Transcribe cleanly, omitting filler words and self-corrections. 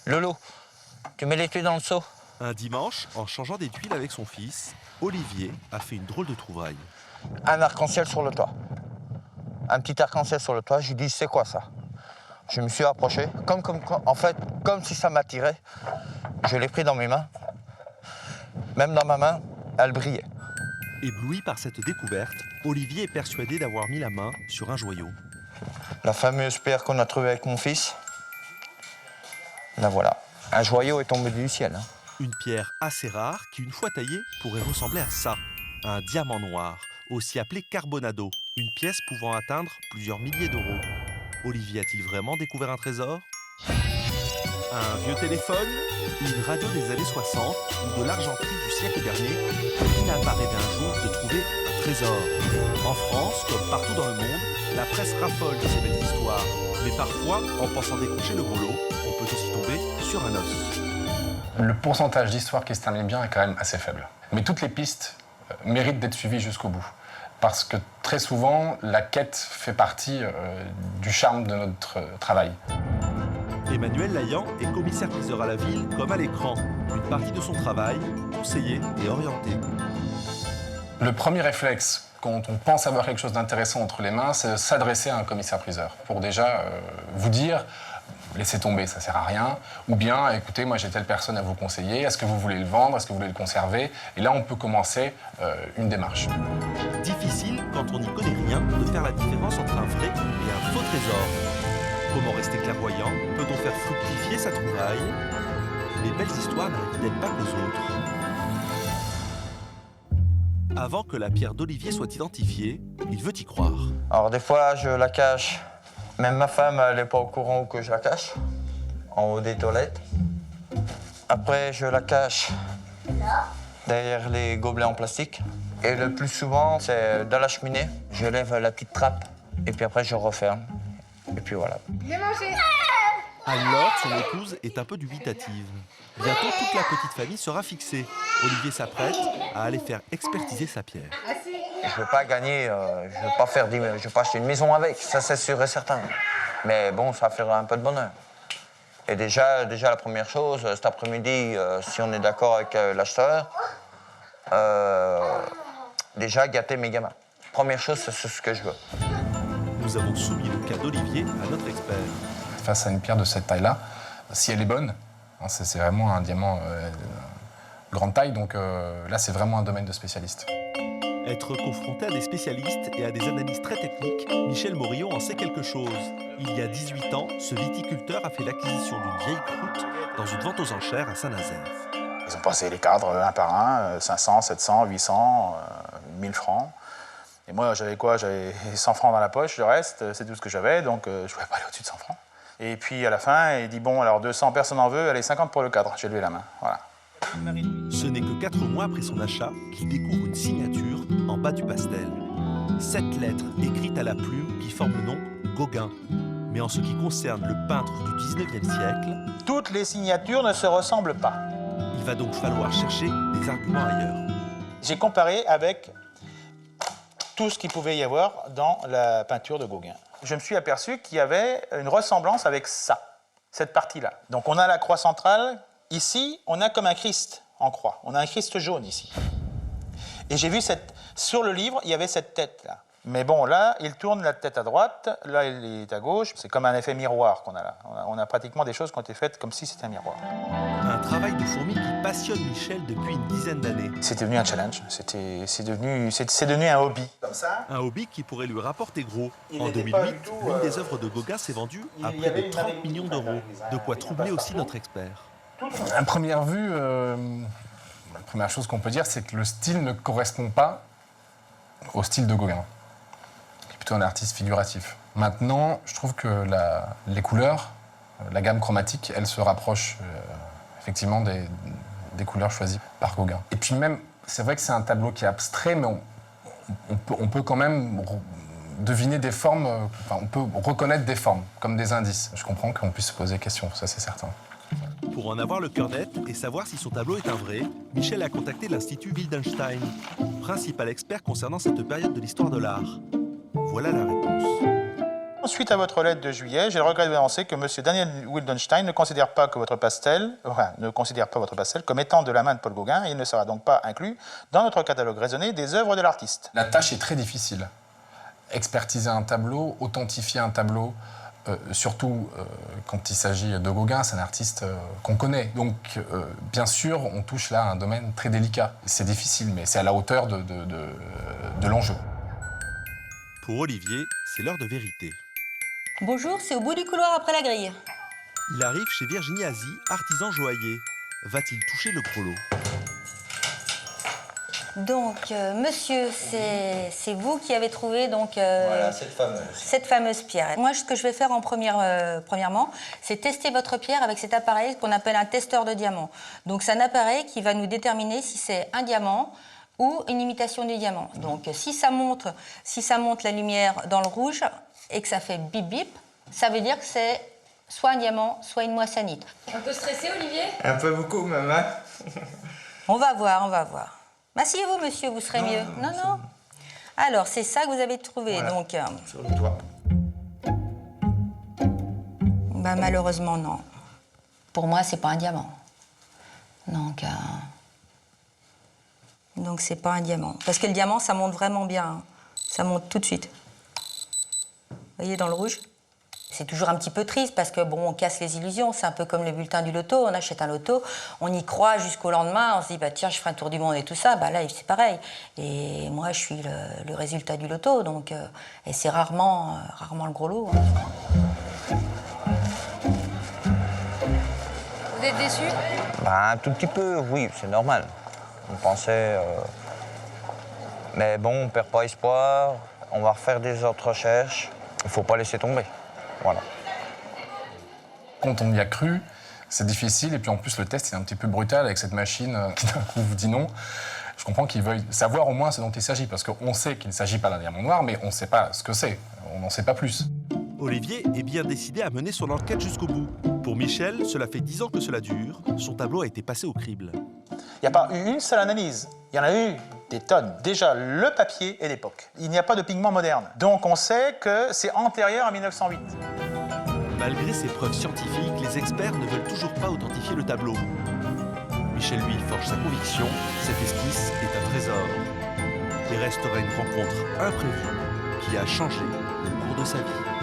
Lolo, tu mets les tuiles dans le seau. Un dimanche, en changeant des tuiles avec son fils, Olivier a fait une drôle de trouvaille. Un arc-en-ciel sur le toit. Un petit arc-en-ciel sur le toit. Je lui dis, c'est quoi ça? Je me suis approché, comme si ça m'attirait. Je l'ai pris dans mes mains. Même dans ma main, elle brillait. Ébloui par cette découverte, Olivier est persuadé d'avoir mis la main sur un joyau. La fameuse pierre qu'on a trouvée avec mon fils. La voilà. Un joyau est tombé du ciel. Hein. Une pierre assez rare qui, une fois taillée, pourrait ressembler à ça. Un diamant noir, aussi appelé carbonado. Une pièce pouvant atteindre plusieurs milliers d'euros. Olivier a-t-il vraiment découvert un trésor? Un vieux téléphone? Une radio des années 60 ou de l'argenterie du siècle dernier? Qui n'a pas rêvé un jour de trouver un trésor? En France, comme partout dans le monde, la presse raffole de ces belles histoires. Mais parfois, en pensant décrocher le gros lot, on peut aussi tomber sur un os. Le pourcentage d'histoires qui se terminent bien est quand même assez faible. Mais toutes les pistes méritent d'être suivies jusqu'au bout. Parce que très souvent, la quête fait partie du charme de notre travail. Emmanuel Laillan est commissaire-priseur à la ville comme à l'écran. Une partie de son travail, conseiller et orienter. Le premier réflexe, quand on pense avoir quelque chose d'intéressant entre les mains, c'est de s'adresser à un commissaire-priseur. Pour déjà vous dire, laissez tomber, ça sert à rien. Ou bien, écoutez, moi j'ai telle personne à vous conseiller, est-ce que vous voulez le vendre, est-ce que vous voulez le conserver? Et là, on peut commencer une démarche. Difficile, quand on n'y connaît rien, de faire la différence entre un vrai et un faux trésor. Comment rester clairvoyant? Peut-on faire fructifier sa trouvaille? Les belles histoires n'arrivent-elles pas qu'aux autres? Avant que la pierre d'Olivier soit identifiée, il veut y croire. Alors des fois, je la cache. Même ma femme, elle n'est pas au courant que je la cache. En haut des toilettes. Après, je la cache derrière les gobelets en plastique. Et le plus souvent, c'est dans la cheminée. Je lève la petite trappe et puis après, je referme. Et puis voilà. Bien mangé. Anne-Laure, son épouse, est un peu dubitative. Bientôt, toute la petite famille sera fixée. Olivier s'apprête à aller faire expertiser sa pierre. Je ne veux pas gagner, je ne veux pas acheter une maison avec, ça c'est sûr et certain. Mais bon, ça fera un peu de bonheur. Et déjà la première chose, cet après-midi, si on est d'accord avec l'acheteur, déjà gâter mes gamins. Première chose, c'est ce que je veux. Nous avons soumis le cas d'Olivier à notre expert. Face à une pierre de cette taille-là, si elle est bonne, hein, c'est vraiment un diamant grande taille, donc là c'est vraiment un domaine de spécialiste. Être confronté à des spécialistes et à des analyses très techniques, Michel Morillon en sait quelque chose. Il y a 18 ans, ce viticulteur a fait l'acquisition d'une vieille croûte dans une vente aux enchères à Saint-Nazaire. Ils ont passé les cadres un par un, 500, 700, 800, 1000 francs. Et moi, j'avais quoi? J'avais 100 francs dans la poche, le reste, c'est tout ce que j'avais, donc je ne pouvais pas aller au-dessus de 100 francs. Et puis à la fin, il dit, bon, alors 200, personne en veut, allez, 50 pour le cadre. J'ai levé la main, voilà. Ce n'est que 4 mois après son achat qu'il découvre une signature en bas du pastel. 7 lettres écrites à la plume qui forment le nom Gauguin. Mais en ce qui concerne le peintre du 19e siècle, Toutes les signatures ne se ressemblent pas. il va donc falloir chercher des arguments ailleurs. J'ai comparé avec tout ce qu'il pouvait y avoir dans la peinture de Gauguin. Je me suis aperçu qu'il y avait une ressemblance avec ça, cette partie-là. Donc on a la croix centrale. Ici, on a comme un Christ en croix. On a un Christ jaune ici. Et j'ai vu sur le livre, il y avait cette tête-là. Mais bon, là, il tourne la tête à droite, là, il est à gauche. C'est comme un effet miroir qu'on a là. On a pratiquement des choses qui ont été faites comme si c'était un miroir. Un travail de fourmi qui passionne Michel depuis une dizaine d'années. C'est devenu un challenge, c'est devenu un hobby. Comme ça. Un hobby qui pourrait lui rapporter gros. Il En n'était 2008, pas du tout, l'une des œuvres de Gauguin s'est vendue à il y près avait de une 30 marée millions d'euros. De quoi troubler aussi notre expert. À première vue, la première chose qu'on peut dire, c'est que le style ne correspond pas au style de Gauguin, qui est plutôt un artiste figuratif. Maintenant, je trouve que les couleurs, la gamme chromatique, elle se rapproche effectivement des couleurs choisies par Gauguin. Et puis même, c'est vrai que c'est un tableau qui est abstrait, mais on peut quand même deviner des formes, on peut reconnaître des formes, comme des indices. Je comprends qu'on puisse se poser des questions, ça c'est certain. Pour en avoir le cœur net et savoir si son tableau est un vrai, Michel a contacté l'Institut Wildenstein, principal expert concernant cette période de l'histoire de l'art. Voilà la réponse. Suite à votre lettre de juillet, j'ai le regret de vous annoncer que M. Daniel Wildenstein ne considère pas votre pastel comme étant de la main de Paul Gauguin et il ne sera donc pas inclus dans notre catalogue raisonné des œuvres de l'artiste. La tâche est très difficile. Expertiser un tableau, authentifier un tableau, surtout quand il s'agit de Gauguin, c'est un artiste qu'on connaît. Donc, bien sûr, on touche là à un domaine très délicat. C'est difficile, mais c'est à la hauteur de l'enjeu. Pour Olivier, c'est l'heure de vérité. Bonjour, c'est au bout du couloir après la grille. Il arrive chez Virginie Azy, artisan joaillier. Va-t-il toucher le gros lot? Donc, monsieur, c'est vous qui avez trouvé donc, Voilà, cette fameuse pierre. Moi, ce que je vais faire premièrement, c'est tester votre pierre avec cet appareil qu'on appelle un testeur de diamant. Donc, c'est un appareil qui va nous déterminer si c'est un diamant ou une imitation du diamant. Donc, si ça monte la lumière dans le rouge et que ça fait bip bip, ça veut dire que c'est soit un diamant, soit une moissonnite. Un peu stressé, Olivier? Un peu beaucoup même, hein. On va voir. Asseyez-vous, monsieur, vous serez mieux. Non. Alors, c'est ça que vous avez trouvé, Voilà. donc... Sur le toit. Bah, malheureusement, non. Pour moi, c'est pas un diamant. Donc, c'est pas un diamant. Parce que le diamant, ça monte vraiment bien. Hein. Ça monte tout de suite. Vous voyez, dans le rouge? C'est toujours un petit peu triste parce que, bon, on casse les illusions. C'est un peu comme le bulletin du loto. On achète un loto, on y croit jusqu'au lendemain. On se dit, bah, tiens, je ferai un tour du monde et tout ça. Bah, là, c'est pareil. Et moi, je suis le résultat du loto. Donc, et c'est rarement le gros lot. Hein. Vous êtes déçu? Bah, un tout petit peu, oui, c'est normal. On pensait... Mais bon, on perd pas espoir. On va refaire des autres recherches. Il faut pas laisser tomber. Voilà. Quand on y a cru, c'est difficile. Et puis en plus, le test est un petit peu brutal avec cette machine qui d'un coup vous dit non. Je comprends qu'ils veuillent savoir au moins ce dont il s'agit. Parce qu'on sait qu'il ne s'agit pas d'un diamant noir, mais on ne sait pas ce que c'est. On n'en sait pas plus. Olivier est bien décidé à mener son enquête jusqu'au bout. Pour Michel, cela fait 10 ans que cela dure. Son tableau a été passé au crible. Il n'y a pas eu une seule analyse. Il y en a eu des tonnes. Déjà, le papier et l'époque. Il n'y a pas de pigment moderne. Donc on sait que c'est antérieur à 1908. Malgré ces preuves scientifiques, les experts ne veulent toujours pas authentifier le tableau. Michel, lui, forge sa conviction, cette esquisse est un trésor. Il restera une rencontre imprévue qui a changé le cours de sa vie.